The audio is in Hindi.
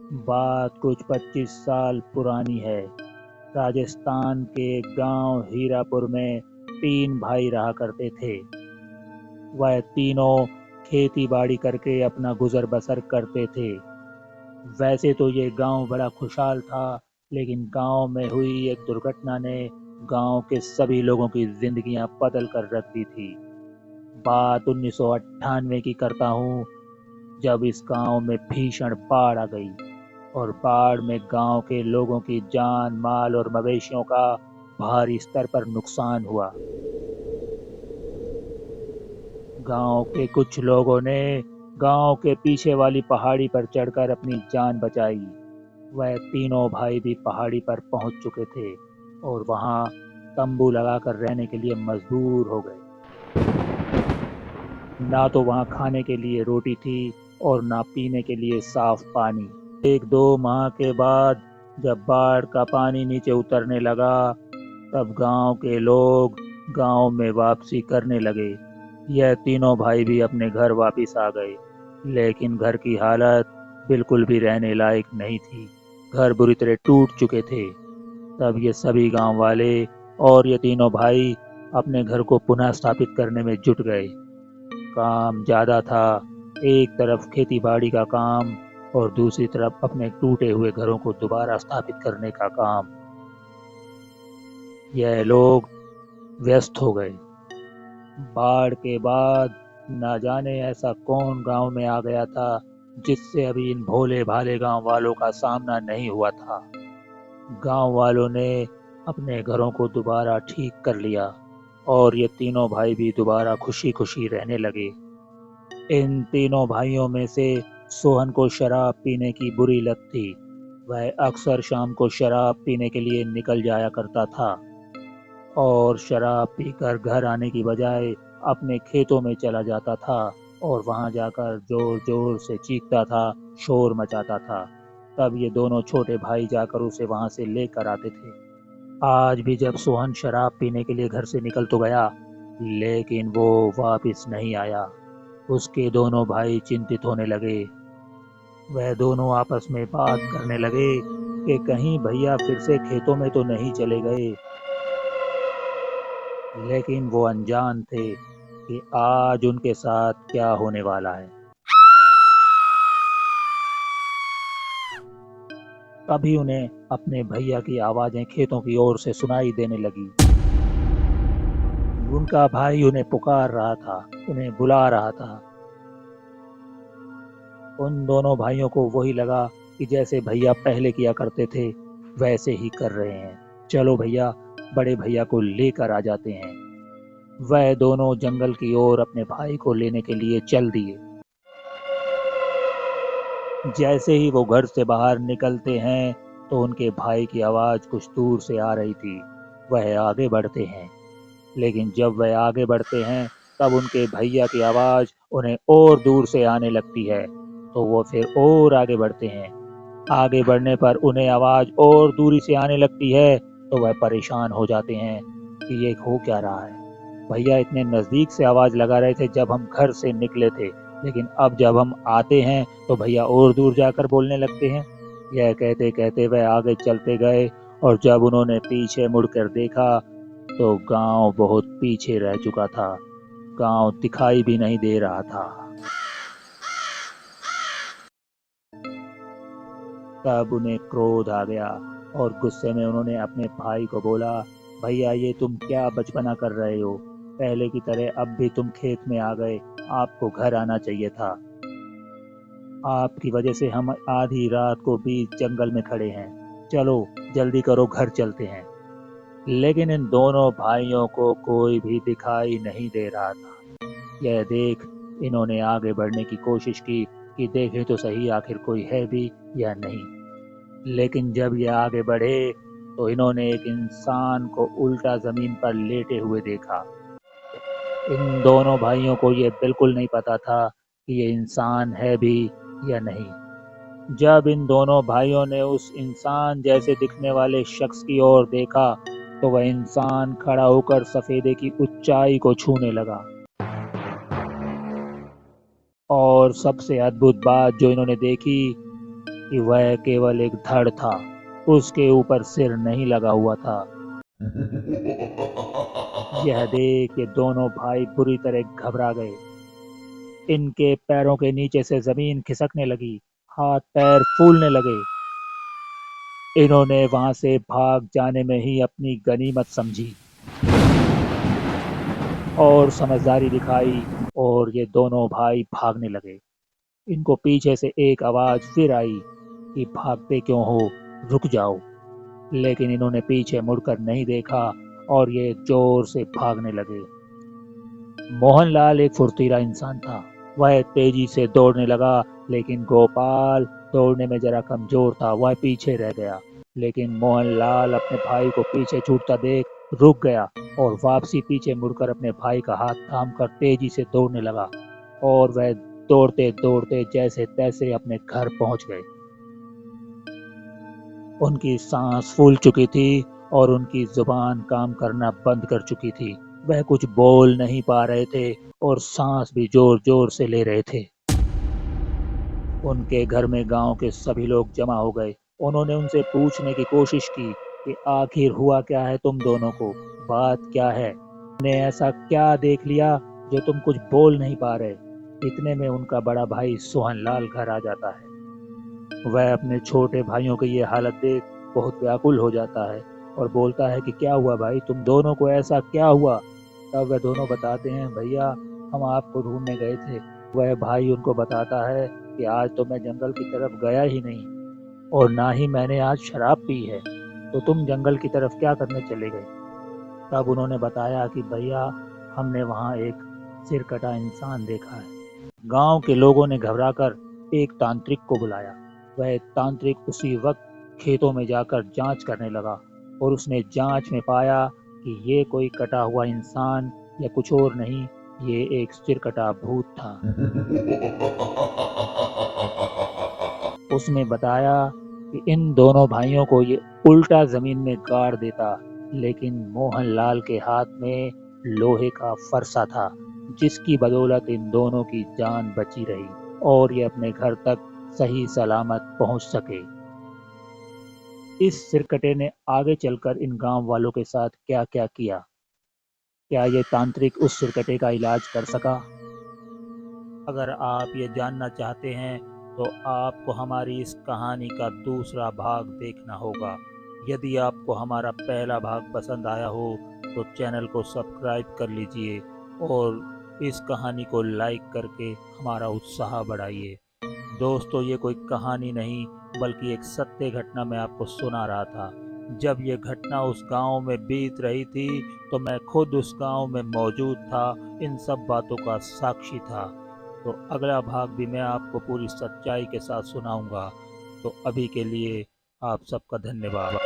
बात कुछ 25 साल पुरानी है। राजस्थान के गांव हीरापुर में 3 भाई रहा करते थे। वह तीनों खेती बाड़ी करके अपना गुजर बसर करते थे। वैसे तो ये गांव बड़ा खुशहाल था, लेकिन गांव में हुई एक दुर्घटना ने गांव के सभी लोगों की जिंदगियां बदल कर रख दी थी। बात 1998 की करता हूँ, जब इस गांव में भीषण बाढ़ आ गई और बाढ़ में गांव के लोगों की जान माल और मवेशियों का भारी स्तर पर नुकसान हुआ। गांव के कुछ लोगों ने गांव के पीछे वाली पहाड़ी पर चढ़कर अपनी जान बचाई। वह तीनों भाई भी पहाड़ी पर पहुंच चुके थे और वहां तंबू लगाकर रहने के लिए मजबूर हो गए। ना तो वहां खाने के लिए रोटी थी और ना पीने के लिए साफ पानी। 1-2 माह के बाद जब बाढ़ का पानी नीचे उतरने लगा, तब गांव के लोग गांव में वापसी करने लगे। यह तीनों भाई भी अपने घर वापस आ गए, लेकिन घर की हालत बिल्कुल भी रहने लायक नहीं थी। घर बुरी तरह टूट चुके थे। तब ये सभी गांव वाले और ये तीनों भाई अपने घर को पुनः स्थापित करने में जुट गए। काम ज्यादा था, एक तरफ खेती बाड़ी का काम और दूसरी तरफ अपने टूटे हुए घरों को दोबारा स्थापित करने का काम। यह लोग व्यस्त हो गए। बाढ़ के बाद न जाने ऐसा कौन गांव में आ गया था जिससे अभी इन भोले भाले गांव वालों का सामना नहीं हुआ था। गांव वालों ने अपने घरों को दोबारा ठीक कर लिया और ये तीनों भाई भी दोबारा खुशी खुशी रहने लगे। इन तीनों भाइयों में से सोहन को शराब पीने की बुरी लत थी। वह अक्सर शाम को शराब पीने के लिए निकल जाया करता था और शराब पीकर घर आने की बजाय अपने खेतों में चला जाता था और वहां जाकर जोर जोर से चीखता था, शोर मचाता था। तब ये दोनों छोटे भाई जाकर उसे वहां से लेकर आते थे। आज भी जब सोहन शराब पीने के लिए घर से निकल तो गया, लेकिन वो वापस नहीं आया। उसके दोनों भाई चिंतित होने लगे। वह दोनों आपस में बात करने लगे कि कहीं भैया फिर से खेतों में तो नहीं चले गए। लेकिन वो अनजान थे कि आज उनके साथ क्या होने वाला है। तभी उन्हें अपने भैया की आवाजें खेतों की ओर से सुनाई देने लगी। उनका भाई उन्हें पुकार रहा था, उन्हें बुला रहा था। उन दोनों भाइयों को वही लगा कि जैसे भैया पहले किया करते थे वैसे ही कर रहे हैं। चलो भैया, बड़े भैया को लेकर आ जाते हैं। वह दोनों जंगल की ओर अपने भाई को लेने के लिए चल दिए। जैसे ही वो घर से बाहर निकलते हैं तो उनके भाई की आवाज कुछ दूर से आ रही थी। वह आगे बढ़ते हैं, लेकिन जब वह आगे बढ़ते हैं तब उनके भैया की आवाज उन्हें और दूर से आने लगती है। तो वो फिर और आगे बढ़ते हैं। आगे बढ़ने पर उन्हें आवाज और दूरी से आने लगती है, तो वह परेशान हो जाते हैं कि ये हो क्या रहा है। भैया इतने नजदीक से आवाज लगा रहे थे जब हम घर से निकले थे, लेकिन अब जब हम आते हैं तो भैया और दूर जाकर बोलने लगते हैं। यह कहते कहते वह आगे चलते गए और जब उन्होंने पीछे मुड़कर देखा तो गांव बहुत पीछे रह चुका था। गांव दिखाई भी नहीं दे रहा था। तब उन्हें क्रोध आ गया और गुस्से में उन्होंने अपने भाई को बोला, भैया ये तुम क्या बचपना कर रहे हो? पहले की तरह अब भी तुम खेत में आ गए, आपको घर आना चाहिए था। आपकी वजह से हम आधी रात को बीच जंगल में खड़े हैं। चलो जल्दी करो, घर चलते हैं। लेकिन इन दोनों भाइयों को कोई भी दिखाई नहीं दे रहा था। यह देख इन्होंने आगे बढ़ने की कोशिश की कि देखें तो सही आखिर कोई है भी या नहीं। लेकिन जब ये आगे बढ़े तो इन्होंने एक इंसान को उल्टा जमीन पर लेटे हुए देखा। इन दोनों भाइयों को ये बिल्कुल नहीं पता था कि ये इंसान है भी या नहीं। जब इन दोनों भाइयों ने उस इंसान जैसे दिखने वाले शख्स की ओर देखा तो वह इंसान खड़ा होकर सफेदे की ऊंचाई को छूने लगा। और सबसे अद्भुत बात जो इन्होंने देखी, कि वह केवल एक धड़ था, उसके ऊपर सिर नहीं लगा हुआ था। यह देख ये दोनों भाई बुरी तरह घबरा गए। इनके पैरों के नीचे से जमीन खिसकने लगी, हाथ पैर फूलने लगे। इन्होंने वहां से भाग जाने में ही अपनी गनीमत समझी और समझदारी दिखाई, और ये दोनों भाई भागने लगे। इनको पीछे से एक आवाज फिर आई कि भागते क्यों हो, रुक जाओ। लेकिन इन्होंने पीछे मुड़कर नहीं देखा और ये जोर से भागने लगे। मोहनलाल एक फुर्तीला इंसान था। वह तेजी से दौड़ने लगा, लेकिन गोपाल दौड़ने में जरा कमजोर था। वह पीछे रह गया। लेकिन मोहनलाल अपने भाई को पीछे छूटता देख रुक गया और वापसी पीछे मुड़कर अपने भाई का हाथ थामकर तेजी से दौड़ने लगा। और वह दौड़ते दौड़ते जैसे तैसे अपने घर पहुंच गए। उनकी सांस फूल चुकी थी और उनकी जुबान काम करना बंद कर चुकी थी। वह कुछ बोल नहीं पा रहे थे और सांस भी जोर जोर से ले रहे थे। उनके घर में गांव के सभी लोग जमा हो गए। उन्होंने उनसे पूछने की कोशिश की कि आखिर हुआ क्या है तुम दोनों को, बात क्या है, ने ऐसा क्या देख लिया जो तुम कुछ बोल नहीं पा रहे। इतने में उनका बड़ा भाई सोहनलाल घर आ जाता है। वह अपने छोटे भाइयों की ये हालत देख बहुत व्याकुल हो जाता है और बोलता है कि क्या हुआ भाई, तुम दोनों को ऐसा क्या हुआ। तब वह दोनों बताते हैं, भैया हम आपको ढूंढने गए थे। वह भाई उनको बताता है कि आज तो मैं जंगल की तरफ गया ही नहीं और ना ही मैंने आज शराब पी है, तो तुम जंगल की तरफ क्या करने चले गए। तब उन्होंने बताया कि भैया हमने वहाँ एक सिरकटा इंसान देखा है। गांव के लोगों ने घबराकर एक तांत्रिक को बुलाया। वह तांत्रिक उसी वक्त खेतों में जाकर जांच करने लगा और उसने जांच में पाया कि ये कोई कटा हुआ इंसान या कुछ और नहीं, ये एक सिरकटा भूत था। उसने बताया कि इन दोनों भाइयों को ये उल्टा जमीन में गाड़ देता, लेकिन मोहनलाल के हाथ में लोहे का फरसा था, जिसकी बदौलत इन दोनों की जान बची रही और ये अपने घर तक सही सलामत पहुंच सके। इस सिरकटे ने आगे चलकर इन गांव वालों के साथ क्या क्या किया। क्या ये तांत्रिक उस सिरकटे का इलाज कर सका? अगर आप ये जानना चाहते हैं तो आपको हमारी इस कहानी का दूसरा भाग देखना होगा। यदि आपको हमारा पहला भाग पसंद आया हो तो चैनल को सब्सक्राइब कर लीजिए और इस कहानी को लाइक करके हमारा उत्साह बढ़ाइए। दोस्तों, ये कोई कहानी नहीं बल्कि एक सत्य घटना मैं आपको सुना रहा था। जब ये घटना उस गांव में बीत रही थी तो मैं खुद उस गांव में मौजूद था, इन सब बातों का साक्षी था। तो अगला भाग भी मैं आपको पूरी सच्चाई के साथ सुनाऊंगा। तो अभी के लिए आप सबका धन्यवाद।